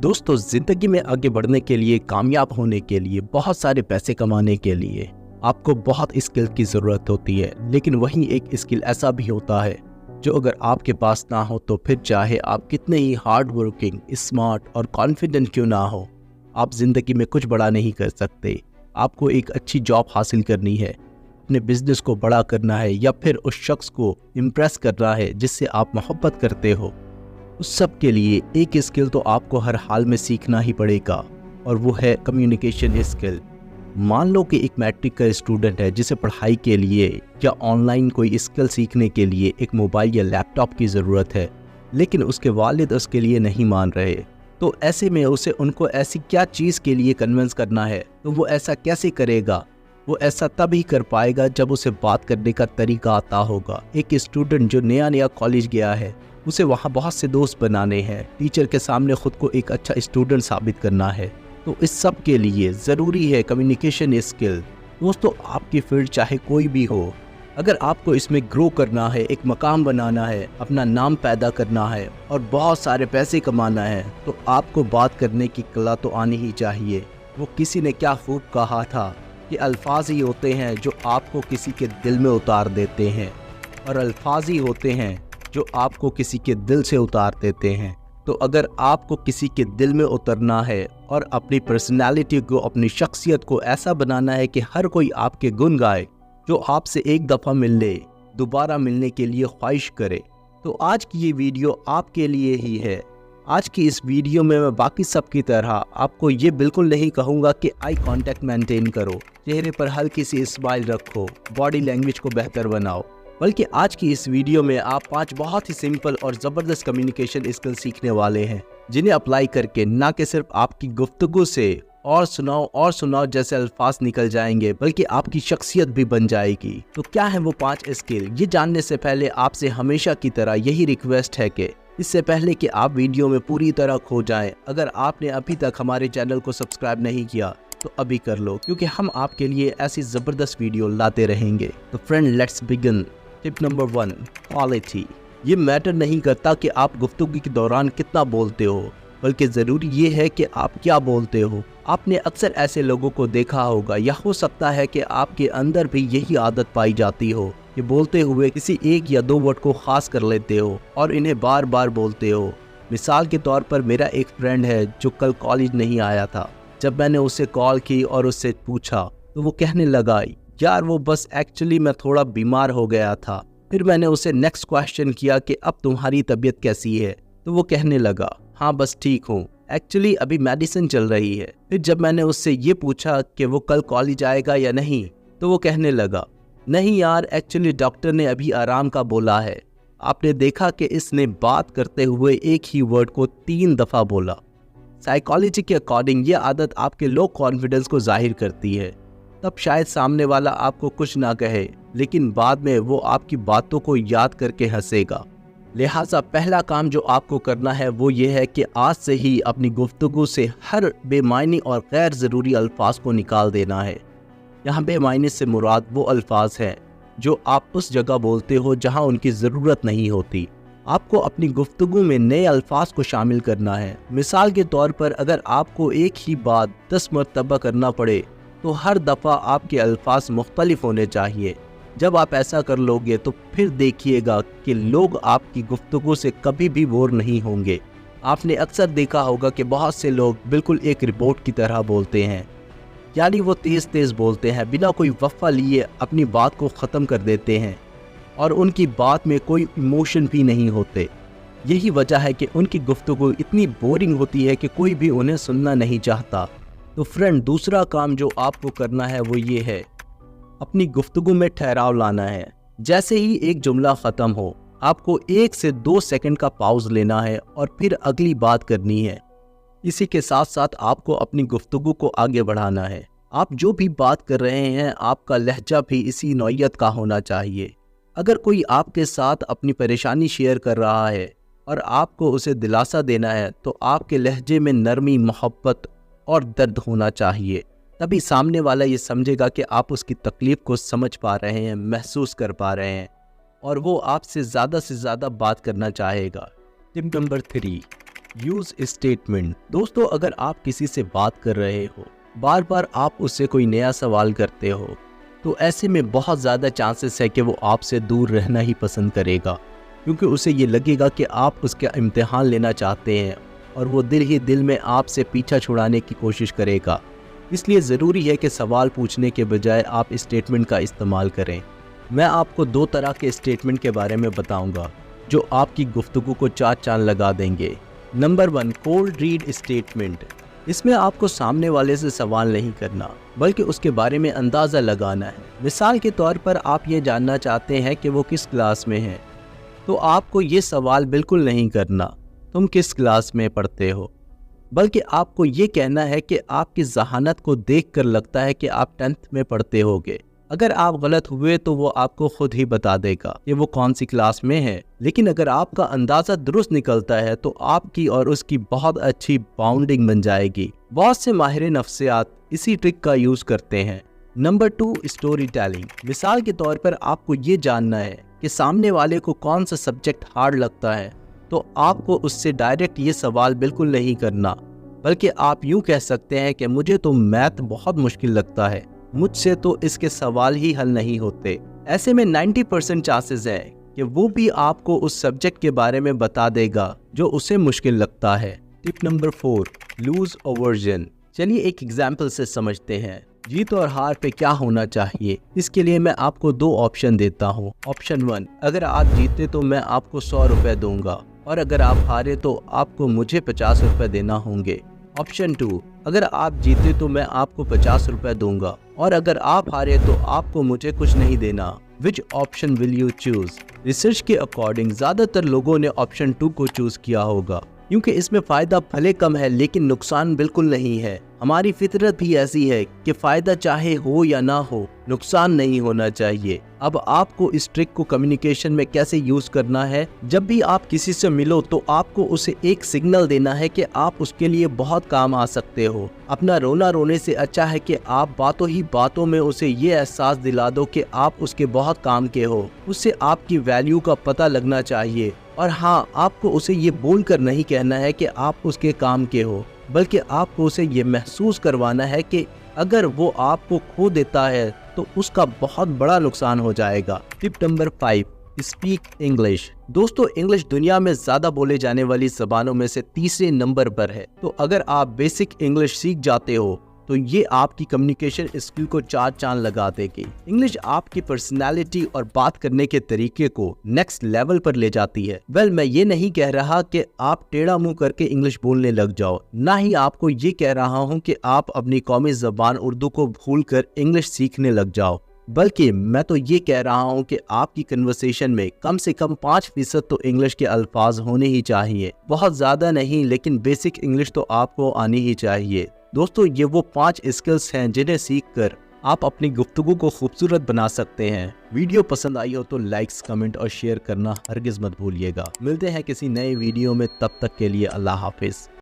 दोस्तों, ज़िंदगी में आगे बढ़ने के लिए, कामयाब होने के लिए, बहुत सारे पैसे कमाने के लिए आपको बहुत स्किल की ज़रूरत होती है। लेकिन वहीं एक स्किल ऐसा भी होता है जो अगर आपके पास ना हो तो फिर चाहे आप कितने ही हार्ड वर्किंग, स्मार्ट और कॉन्फिडेंट क्यों ना हो, आप ज़िंदगी में कुछ बड़ा नहीं कर सकते। आपको एक अच्छी जॉब हासिल करनी है, अपने बिजनेस को बड़ा करना है या फिर उस शख्स को इम्प्रेस करना है जिससे आप मोहब्बत करते हो। उस सब के लिए एक स्किल तो आपको हर हाल में सीखना ही पड़ेगा और वो है कम्युनिकेशन स्किल। मान लो कि एक मैट्रिक का स्टूडेंट है जिसे पढ़ाई के लिए या ऑनलाइन कोई स्किल सीखने के लिए एक मोबाइल या लैपटॉप की ज़रूरत है, लेकिन उसके वालिद उसके लिए नहीं मान रहे। तो ऐसे में उसे उनको ऐसी क्या चीज़ के लिए कन्विंस करना है, तो वो ऐसा कैसे करेगा? वो ऐसा तभी कर पाएगा जब उसे बात करने का तरीका आता होगा। एक स्टूडेंट जो नया कॉलेज गया है, उसे वहाँ बहुत से दोस्त बनाने हैं, टीचर के सामने खुद को एक अच्छा स्टूडेंट साबित करना है। तो इस सब के लिए ज़रूरी है कम्युनिकेशन स्किल। दोस्तों, आपकी फील्ड चाहे कोई भी हो, अगर आपको इसमें ग्रो करना है, एक मकाम बनाना है, अपना नाम पैदा करना है और बहुत सारे पैसे कमाना है, तो आपको बात करने की कला तो आनी ही चाहिए। वो किसी ने क्या खूब कहा था कि अल्फाज ही होते हैं जो आपको किसी के दिल में उतार देते हैं, और अल्फाज ही होते हैं जो आपको किसी के दिल से उतार देते हैं। तो अगर आपको किसी के दिल में उतरना है और अपनी पर्सनालिटी को, अपनी शख्सियत को ऐसा बनाना है कि हर कोई आपके गुण गाए, जो आपसे एक दफ़ा मिल ले दोबारा मिलने के लिए ख्वाहिश करे, तो आज की ये वीडियो आपके लिए ही है। आज की इस वीडियो में मैं बाकी सब की तरह आपको ये बिल्कुल नहीं कहूँगा कि आई कांटेक्ट मेंटेन करो, चेहरे पर हल्की सी स्माइल रखो, बॉडी लैंग्वेज को बेहतर बनाओ, बल्कि आज की इस वीडियो में आप 5 बहुत ही सिंपल और ज़बरदस्त कम्युनिकेशन स्किल सीखने वाले हैं, जिन्हें अप्लाई करके ना कि सिर्फ आपकी गुफ्तगू से और सुनाओ जैसे अल्फाज निकल जाएंगे, बल्कि आपकी शख्सियत भी बन जाएगी। तो क्या है वो 5 स्किल? ये जानने से पहले आपसे हमेशा की तरह यही रिक्वेस्ट है कि इससे पहले कि आप वीडियो में पूरी तरह खो जाएं, अगर आपने अभी तक हमारे चैनल को सब्सक्राइब नहीं किया तो अभी कर लो, क्योंकि हम आपके लिए ऐसी ज़बरदस्त वीडियो लाते रहेंगे। तो friend, let's begin. Tip number 1, quality. ये मैटर नहीं करता कि आप गुफ्तगू के दौरान कितना बोलते हो, बल्कि ज़रूरी ये है कि आप क्या बोलते हो। आपने अक्सर ऐसे लोगों को देखा होगा, या हो सकता है कि आपके अंदर भी यही आदत पाई जाती हो कि बोलते हुए किसी एक या 2 वर्ड को ख़ास कर लेते हो और इन्हें बार बार बोलते हो। मिसाल के तौर पर मेरा एक फ्रेंड है जो कल कॉलेज नहीं आया था। जब मैंने उसे कॉल की और उससे पूछा तो वो कहने लगा, यार वो बस एक्चुअली मैं थोड़ा बीमार हो गया था। फिर मैंने उसे नेक्स्ट क्वेश्चन किया कि अब तुम्हारी तबीयत कैसी है, तो वो कहने लगा, हाँ बस ठीक हूँ, एक्चुअली अभी मेडिसिन चल रही है। फिर जब मैंने उससे ये पूछा कि वो कल कॉलेज आएगा या नहीं, तो वो कहने लगा, नहीं यार, एक्चुअली डॉक्टर ने अभी आराम का बोला है। आपने देखा कि इसने बात करते हुए एक ही वर्ड को 3 दफ़ा बोला। साइकोलॉजी के अकॉर्डिंग ये आदत आपके लो कॉन्फिडेंस को जाहिर करती है। तब शायद सामने वाला आपको कुछ ना कहे, लेकिन बाद में वो आपकी बातों को याद करके हंसेगा। लिहाजा पहला काम जो आपको करना है वो ये है कि आज से ही अपनी गुफ्तगू से हर बेमायनी और गैर ज़रूरी अल्फाज को निकाल देना है। यहाँ बेमायनी से मुराद वो अल्फाज हैं जो आप उस जगह बोलते हो जहाँ उनकी ज़रूरत नहीं होती। आपको अपनी गुफ्तगू में नए अल्फाज को शामिल करना है। मिसाल के तौर पर, अगर आपको एक ही बात 10 मरतबा करना पड़े तो हर दफ़ा आपके अल्फाज मुख्तलिफ होने चाहिए। जब आप ऐसा कर लोगे तो फिर देखिएगा कि लोग आपकी गुफ्तगू से कभी भी बोर नहीं होंगे। आपने अक्सर देखा होगा कि बहुत से लोग बिल्कुल एक रिपोर्ट की तरह बोलते हैं, यानी वो तेज़ बोलते हैं, बिना कोई वफ़ा लिए अपनी बात को ख़त्म कर देते हैं और उनकी बात में कोई इमोशन भी नहीं होते। यही वजह है कि उनकी गुफ्तगू इतनी बोरिंग होती है कि कोई भी उन्हें सुनना नहीं चाहता। तो फ्रेंड, दूसरा काम जो आपको करना है वो ये है, अपनी गुफ्तगू में ठहराव लाना है। जैसे ही एक जुमला ख़त्म हो, आपको 1 से 2 सेकंड का पाउज लेना है और फिर अगली बात करनी है। इसी के साथ साथ आपको अपनी गुफ्तगू को आगे बढ़ाना है। आप जो भी बात कर रहे हैं, आपका लहजा भी इसी नौइयत का होना चाहिए। अगर कोई आपके साथ अपनी परेशानी शेयर कर रहा है और आपको उसे दिलासा देना है, तो आपके लहजे में नरमी, मोहब्बत और दर्द होना चाहिए। तभी सामने वाला ये समझेगा कि आप उसकी तकलीफ़ को समझ पा रहे हैं, महसूस कर पा रहे हैं, और वो आपसे ज़्यादा से ज़्यादा बात करना चाहेगा। Tip number 3, use statement. दोस्तों, अगर आप किसी से बात कर रहे हो, बार बार आप उससे कोई नया सवाल करते हो, तो ऐसे में बहुत ज़्यादा चांसेस है कि वो आपसे दूर रहना ही पसंद करेगा, क्योंकि उसे ये लगेगा कि आप उसका इम्तिहान लेना चाहते हैं और वो दिल ही दिल में आपसे पीछा छुड़ाने की कोशिश करेगा। इसलिए ज़रूरी है कि सवाल पूछने के बजाय आप स्टेटमेंट का इस्तेमाल करें। मैं आपको 2 तरह के स्टेटमेंट के बारे में बताऊंगा जो आपकी गुफ्तगू को चार चांद लगा देंगे। Number 1, cold read statement. इसमें आपको सामने वाले से सवाल नहीं करना, बल्कि उसके बारे में अंदाज़ा लगाना है। मिसाल के तौर पर आप ये जानना चाहते हैं कि वो किस क्लास में है, तो आपको ये सवाल बिल्कुल नहीं करना तुम किस क्लास में पढ़ते हो, बल्कि आपको ये कहना है कि आपकी ज़हानत को देखकर लगता है कि आप 10th में पढ़ते होगे। अगर आप गलत हुए तो वो आपको खुद ही बता देगा कि वो कौन सी क्लास में है। लेकिन अगर आपका अंदाज़ा दुरुस्त निकलता है तो आपकी और उसकी बहुत अच्छी बाउंडिंग बन जाएगी। बहुत से माहिर नफ्सियात इसी ट्रिक का यूज़ करते हैं। Number 2, story telling. मिसाल के तौर पर आपको ये जानना है कि सामने वाले को कौन सा सब्जेक्ट हार्ड लगता है, तो आपको उससे डायरेक्ट ये सवाल बिल्कुल नहीं करना, बल्कि आप यूँ कह सकते हैं कि मुझे तो मैथ बहुत मुश्किल लगता है, मुझसे तो इसके सवाल ही हल नहीं होते। ऐसे में 90% चांसेस है कि वो भी आपको उस सब्जेक्ट के बारे में बता देगा जो उसे मुश्किल लगता है। Tip number 4, loss aversion. चलिए एक एग्जाम्पल से समझते हैं जीत और हार पे क्या होना चाहिए। इसके लिए मैं आपको 2 ऑप्शन देता हूँ। ऑप्शन 1, अगर आप जीते तो मैं आपको 100 रुपये दूंगा, और अगर आप हारे तो आपको मुझे 50 रुपये देना होंगे। ऑप्शन 2, अगर आप जीते तो मैं आपको 50 रुपये दूंगा, और अगर आप हारे तो आपको मुझे कुछ नहीं देना। Which option will you choose? Research के अकॉर्डिंग ज़्यादातर लोगों ने ऑप्शन 2 को चूज किया होगा, क्योंकि इसमें फ़ायदा भले कम है लेकिन नुकसान बिल्कुल नहीं है। हमारी फितरत भी ऐसी है कि फ़ायदा चाहे हो या ना हो, नुकसान नहीं होना चाहिए। अब आपको इस ट्रिक को कम्युनिकेशन में कैसे यूज़ करना है, जब भी आप किसी से मिलो तो आपको उसे एक सिग्नल देना है कि आप उसके लिए बहुत काम आ सकते हो। अपना रोना रोने से अच्छा है कि आप बातों ही बातों में उसे ये एहसास दिला दो कि आप उसके बहुत काम के हो। उससे आपकी वैल्यू का पता लगना चाहिए। और हाँ, आपको उसे ये बोलकर नहीं कहना है कि आप उसके काम के हो, बल्कि आपको उसे ये महसूस करवाना है कि अगर वो आपको खो देता है तो उसका बहुत बड़ा नुकसान हो जाएगा। Tip number 5, speak English. दोस्तों, इंग्लिश दुनिया में ज़्यादा बोले जाने वाली ज़बानों में से तीसरे नंबर पर है। तो अगर आप बेसिक इंग्लिश सीख जाते हो तो ये आपकी कम्युनिकेशन स्किल को चार चांद लगा देगी। इंग्लिश आपकी पर्सनालिटी और बात करने के तरीके को नेक्स्ट लेवल पर ले जाती है। मैं ये नहीं कह रहा कि आप टेढ़ा मुंह करके इंग्लिश बोलने लग जाओ, ना ही आपको ये कह रहा हूँ कि आप अपनी कौमी ज़बान उर्दू को भूलकर इंग्लिश सीखने लग जाओ, बल्कि मैं तो ये कह रहा हूँ कि आपकी कन्वर्सेशन में कम से कम 5% तो इंग्लिश के अल्फाज होने ही चाहिए। बहुत ज़्यादा नहीं, लेकिन बेसिक इंग्लिश तो आपको आनी ही चाहिए। दोस्तों, ये वो 5 स्किल्स हैं जिन्हें सीखकर आप अपनी गुफ्तगू को खूबसूरत बना सकते हैं। वीडियो पसंद आई हो तो लाइक्स, कमेंट और शेयर करना हरगिज़ मत भूलिएगा। मिलते हैं किसी नए वीडियो में, तब तक के लिए अल्लाह हाफिज़।